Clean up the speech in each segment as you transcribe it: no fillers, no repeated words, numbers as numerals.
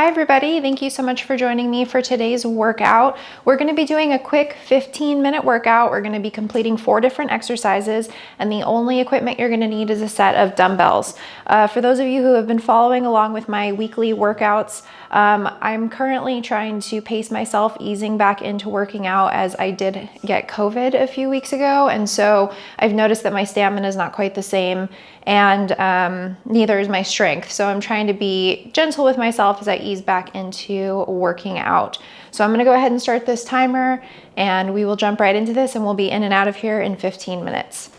Hi everybody, thank you so much for joining me for today's workout. We're going to be doing a quick 15-minute workout. We're going to be completing 4 different exercises, and the only equipment you're going to need is a set of dumbbells. For those of you who have been following along with my weekly workouts, I'm currently trying to pace myself easing back into working out as I did get COVID a few weeks ago, and so I've noticed that my stamina is not quite the same, and neither is my strength. So I'm trying to be gentle with myself as I ease back into working out. So I'm gonna go ahead and start this timer, and we will jump right into this, and we'll be in and out of here in 15 minutes.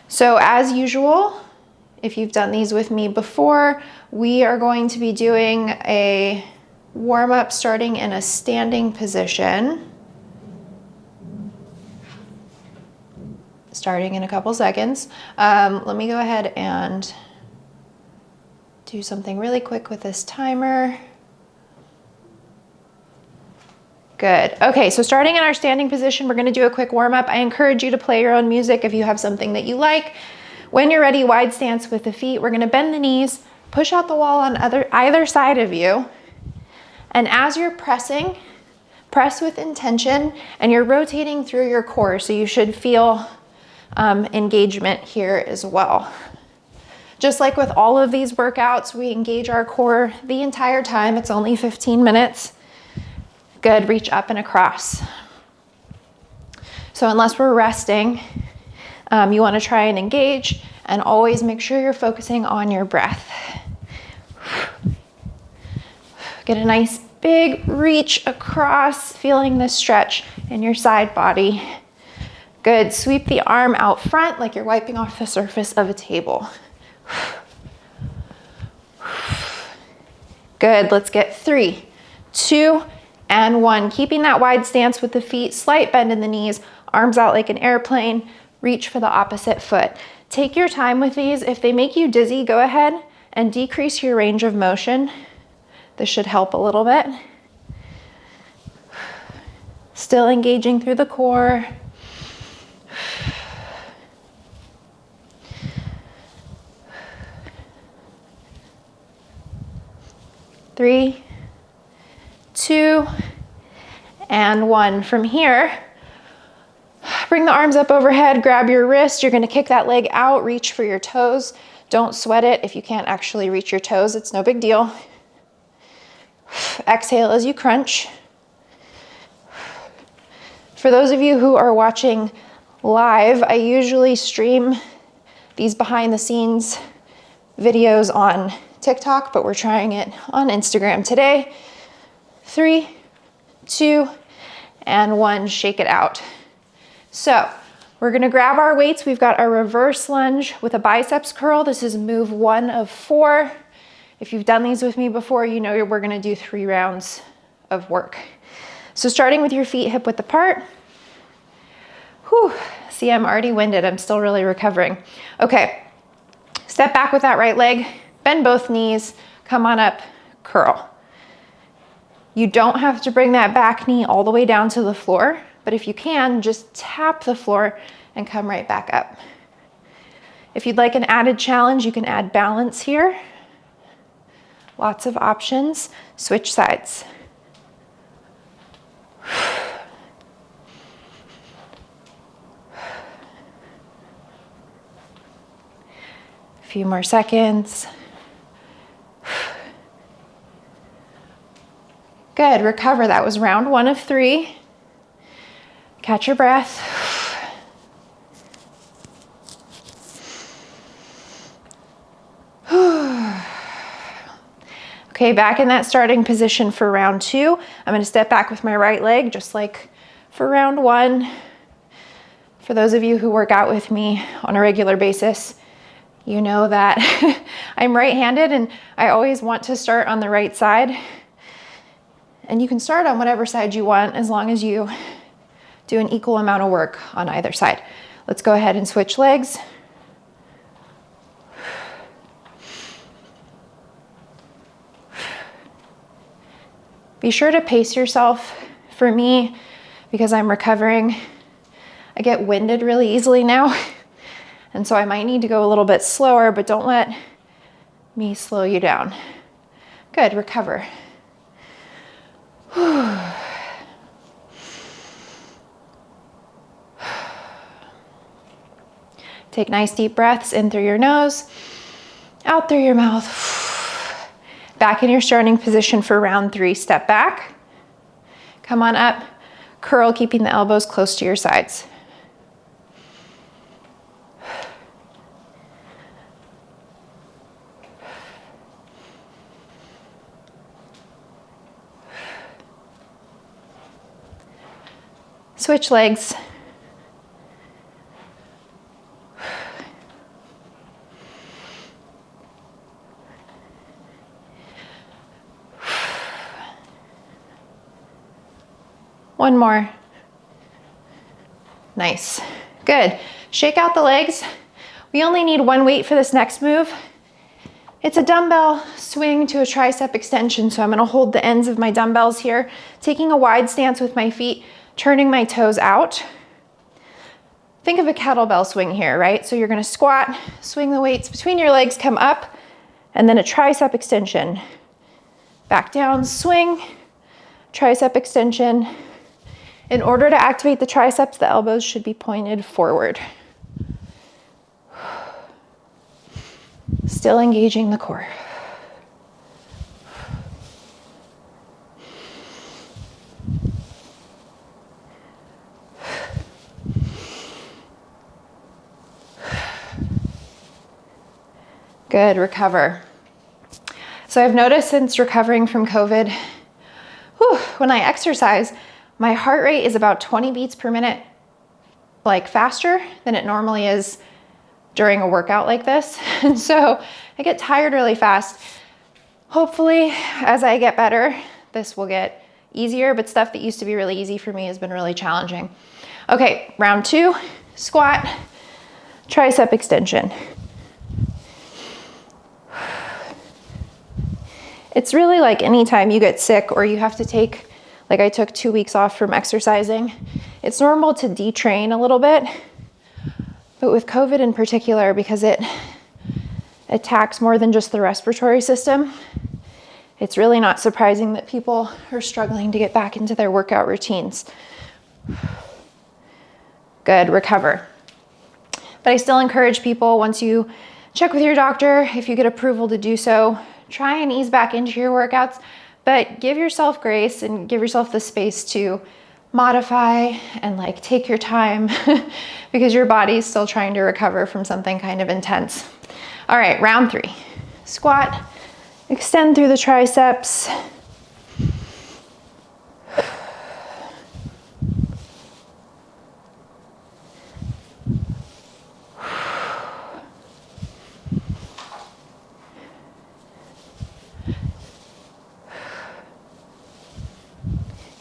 So as usual, if you've done these with me before, we are going to be doing a warm-up starting in a standing position, starting in a couple seconds. Let me go ahead and do something really quick with this timer. Good. Okay, so starting in our standing position, we're gonna do a quick warm-up. I encourage you to play your own music if you have something that you like. When you're ready, wide stance with the feet. We're gonna bend the knees, push out the wall on either side of you. And as you're pressing, press with intention, and you're rotating through your core, so you should feel engagement here as well. Just like with all of these workouts, we engage our core the entire time. It's only 15 minutes. Good, reach up and across. So unless we're resting, you want to try and engage, and always make sure you're focusing on your breath. Get a nice big reach across, feeling this stretch in your side body. Good, sweep the arm out front like you're wiping off the surface of a table. Good, let's get 3, 2, and 1. Keeping that wide stance with the feet, slight bend in the knees, arms out like an airplane, reach for the opposite foot. Take your time with these. If they make you dizzy, go ahead and decrease your range of motion. This should help a little bit. Still engaging through the core. 3, 2, and 1. From here, bring the arms up overhead, grab your wrist. You're gonna kick that leg out, reach for your toes. Don't sweat it if you can't actually reach your toes, it's no big deal. Exhale as you crunch. For those of you who are watching live, I usually stream these behind the scenes videos on TikTok, but we're trying it on Instagram today. 3, 2, and 1, shake it out. So we're gonna grab our weights. We've got our reverse lunge with a biceps curl. This is move 1 of 4. If you've done these with me before, you know we're gonna do 3 rounds of work. So starting with your feet hip width apart. Whew, see, I'm already winded. I'm still really recovering. Okay, step back with that right leg, bend both knees, come on up, curl. You don't have to bring that back knee all the way down to the floor, but if you can, just tap the floor and come right back up. If you'd like an added challenge, you can add balance here. Lots of options. Switch sides. A few more seconds. Good, recover. That was round 1 of 3. Catch your breath. Okay, back in that starting position for round 2. I'm gonna step back with my right leg, just like for round 1. For those of you who work out with me on a regular basis, you know that I'm right-handed, and I always want to start on the right side. And you can start on whatever side you want, as long as you do an equal amount of work on either side. Let's go ahead and switch legs. Be sure to pace yourself. For me, because I'm recovering, I get winded really easily now. And so I might need to go a little bit slower, but don't let me slow you down. Good, recover. Take nice deep breaths in through your nose, out through your mouth. Back in your starting position for round 3. Step back. Come on up. Curl, keeping the elbows close to your sides. Switch legs. One more. Nice. Good. Shake out the legs. We only need one weight for this next move. It's a dumbbell swing to a tricep extension. So I'm going to hold the ends of my dumbbells here, taking a wide stance with my feet, turning my toes out. Think of a kettlebell swing here, right? So you're going to squat, swing the weights between your legs, come up, and then a tricep extension. Back down, swing, tricep extension. In order to activate the triceps, the elbows should be pointed forward. Still engaging the core. Good, recover. So I've noticed since recovering from COVID, when I exercise, my heart rate is about 20 beats per minute, like faster than it normally is during a workout like this. And so I get tired really fast. Hopefully, as I get better, this will get easier, but stuff that used to be really easy for me has been really challenging. Okay, round 2, squat, tricep extension. It's really like anytime you get sick or you have to take, like I took 2 weeks off from exercising, it's normal to detrain a little bit. But with COVID in particular, because it attacks more than just the respiratory system, it's really not surprising that people are struggling to get back into their workout routines. Good, recover. But I still encourage people, once you check with your doctor, if you get approval to do so, try and ease back into your workouts, but give yourself grace and give yourself the space to modify and like take your time because your body's still trying to recover from something kind of intense. All right, round 3. Squat, extend through the triceps.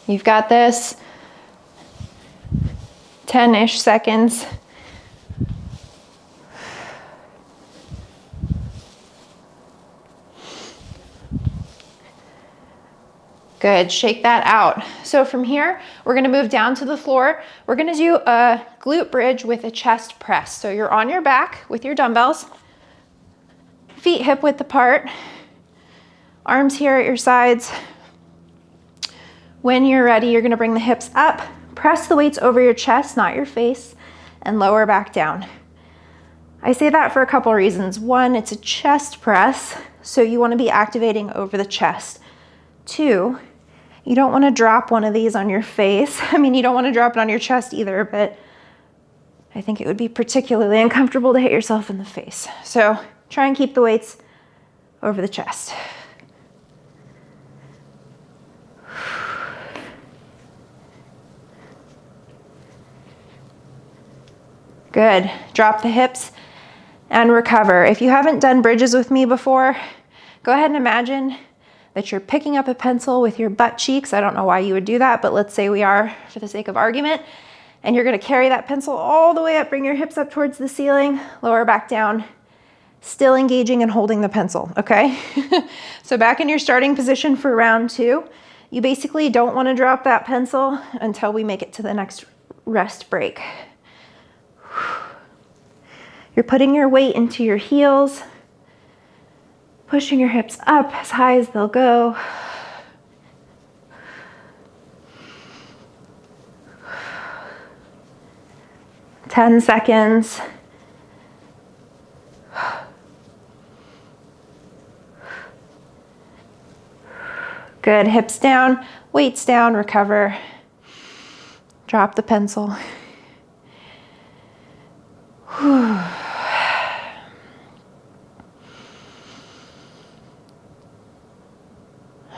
You've got this. 10-ish seconds. Good, shake that out. So from here, we're gonna move down to the floor. We're gonna do a glute bridge with a chest press. So you're on your back with your dumbbells, feet hip width apart, arms here at your sides. When you're ready, you're gonna bring the hips up, press the weights over your chest, not your face, and lower back down. I say that for a couple reasons. 1, it's a chest press, so you wanna be activating over the chest. 2, you don't wanna drop one of these on your face. I mean, you don't wanna drop it on your chest either, but I think it would be particularly uncomfortable to hit yourself in the face. So try and keep the weights over the chest. Good. Drop the hips and recover. If you haven't done bridges with me before, go ahead and imagine that you're picking up a pencil with your butt cheeks. I don't know why you would do that, but let's say we are for the sake of argument. And you're gonna carry that pencil all the way up, bring your hips up towards the ceiling, lower back down, still engaging and holding the pencil, okay? So back in your starting position for round 2, you basically don't wanna drop that pencil until we make it to the next rest break. You're putting your weight into your heels. Pushing your hips up as high as they'll go. Ten seconds. Good, hips down, weights down, recover. Drop the pencil. Whew.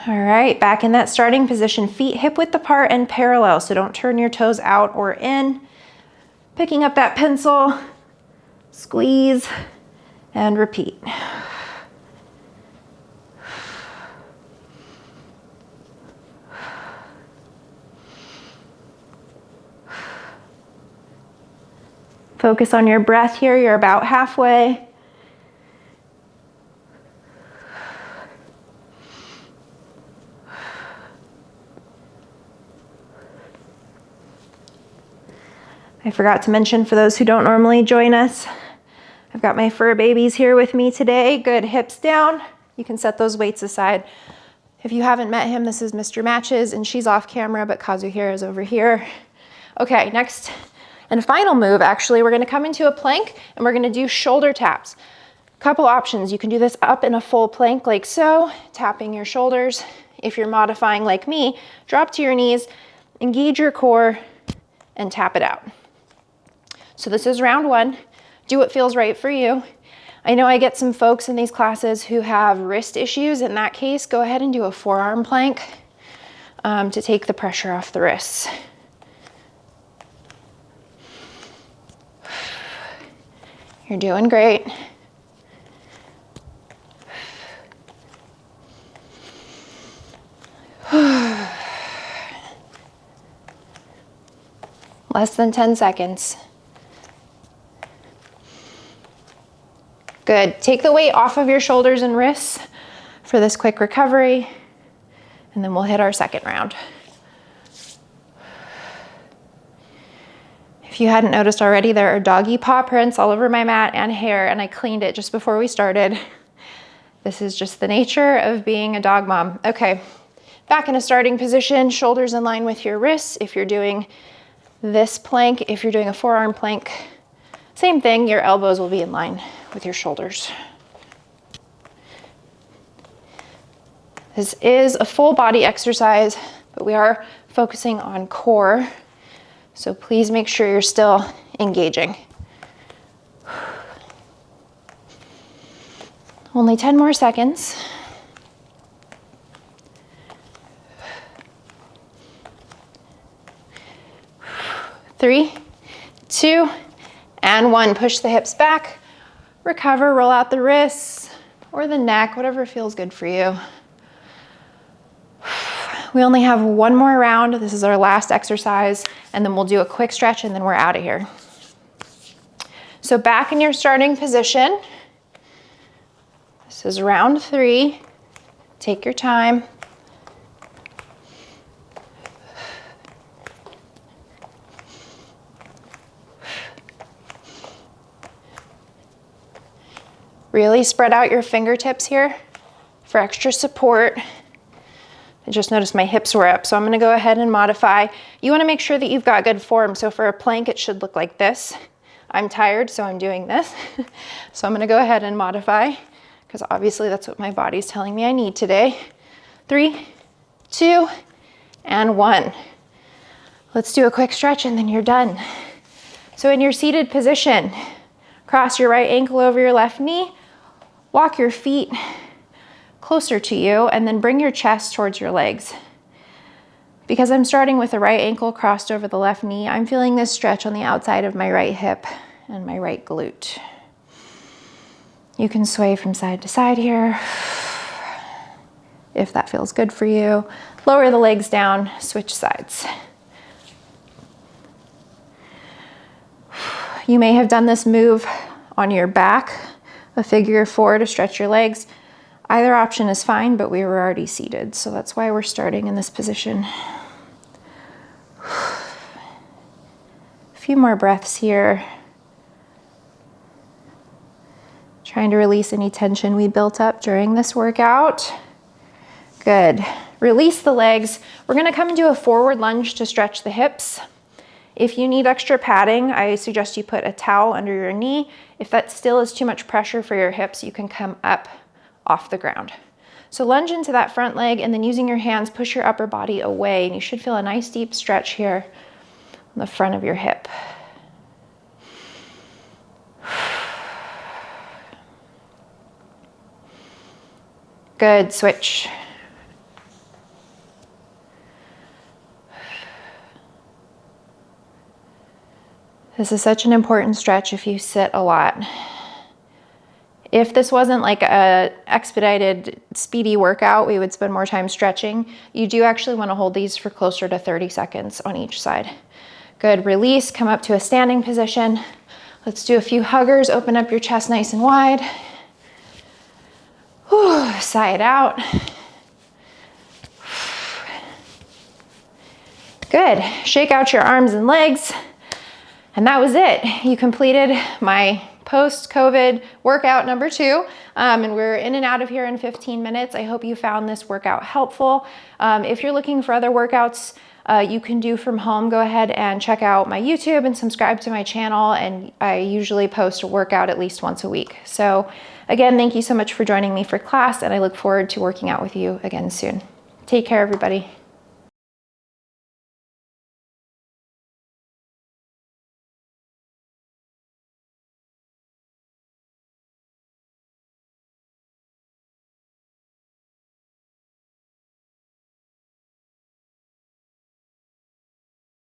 All right, back in that starting position, feet hip width apart and parallel, so don't turn your toes out or in. Picking up that pencil, squeeze, and repeat. Focus on your breath here, you're about halfway. I forgot to mention, for those who don't normally join us, I've got my fur babies here with me today. Good, hips down. You can set those weights aside. If you haven't met him, this is Mr. Matches, and she's off camera, but Kazuhira is over here. Okay, next and final move, actually, we're gonna come into a plank and we're gonna do shoulder taps. Couple options. You can do this up in a full plank like so, tapping your shoulders. If you're modifying like me, drop to your knees, engage your core, and tap it out. So this is round one. Do what feels right for you. I know I get some folks in these classes who have wrist issues. In that case, go ahead and do a forearm plank to take the pressure off the wrists. You're doing great. Less than 10 seconds. Good. Take the weight off of your shoulders and wrists for this quick recovery, and then we'll hit our second round. If you hadn't noticed already, there are doggy paw prints all over my mat and hair, and I cleaned it just before we started. This is just the nature of being a dog mom. Okay, back in a starting position, shoulders in line with your wrists. If you're doing this plank, if you're doing a forearm plank, same thing, your elbows will be in line with your shoulders. This is a full body exercise, but we are focusing on core. So please make sure you're still engaging. Only 10 more seconds. 3, 2, and 1. Push the hips back, recover, roll out the wrists or the neck, whatever feels good for you. We only have one more round. This is our last exercise, and then we'll do a quick stretch and then we're out of here. So back in your starting position. This is round 3. Take your time. Really spread out your fingertips here for extra support. I just noticed my hips were up, so I'm gonna go ahead and modify. You wanna make sure that you've got good form. So for a plank, it should look like this. I'm tired, so I'm doing this. So I'm gonna go ahead and modify, because obviously that's what my body's telling me I need today. 3, 2, and 1. Let's do a quick stretch and then you're done. So in your seated position, cross your right ankle over your left knee, walk your feet closer to you, and then bring your chest towards your legs. Because I'm starting with the right ankle crossed over the left knee, I'm feeling this stretch on the outside of my right hip and my right glute. You can sway from side to side here if that feels good for you. Lower the legs down, switch sides. You may have done this move on your back, a figure 4 to stretch your legs. Either option is fine, but we were already seated, so that's why we're starting in this position. A few more breaths here. Trying to release any tension we built up during this workout. Good. Release the legs. We're gonna come into a forward lunge to stretch the hips. If you need extra padding, I suggest you put a towel under your knee. If that still is too much pressure for your hips, you can come up off the ground. So lunge into that front leg, and then using your hands, push your upper body away, and you should feel a nice deep stretch here on the front of your hip. Good, switch. This is such an important stretch if you sit a lot. If this wasn't like a expedited, speedy workout, we would spend more time stretching. You do actually want to hold these for closer to 30 seconds on each side. Good, release, come up to a standing position. Let's do a few huggers, open up your chest nice and wide. Whew, sigh it out. Good, shake out your arms and legs. And that was it. You completed my post-COVID workout number 2, and we're in and out of here in 15 minutes. I hope you found this workout helpful. If you're looking for other workouts you can do from home, go ahead and check out my YouTube and subscribe to my channel, and I usually post a workout at least once a week. So again, thank you so much for joining me for class, and I look forward to working out with you again soon. Take care, everybody.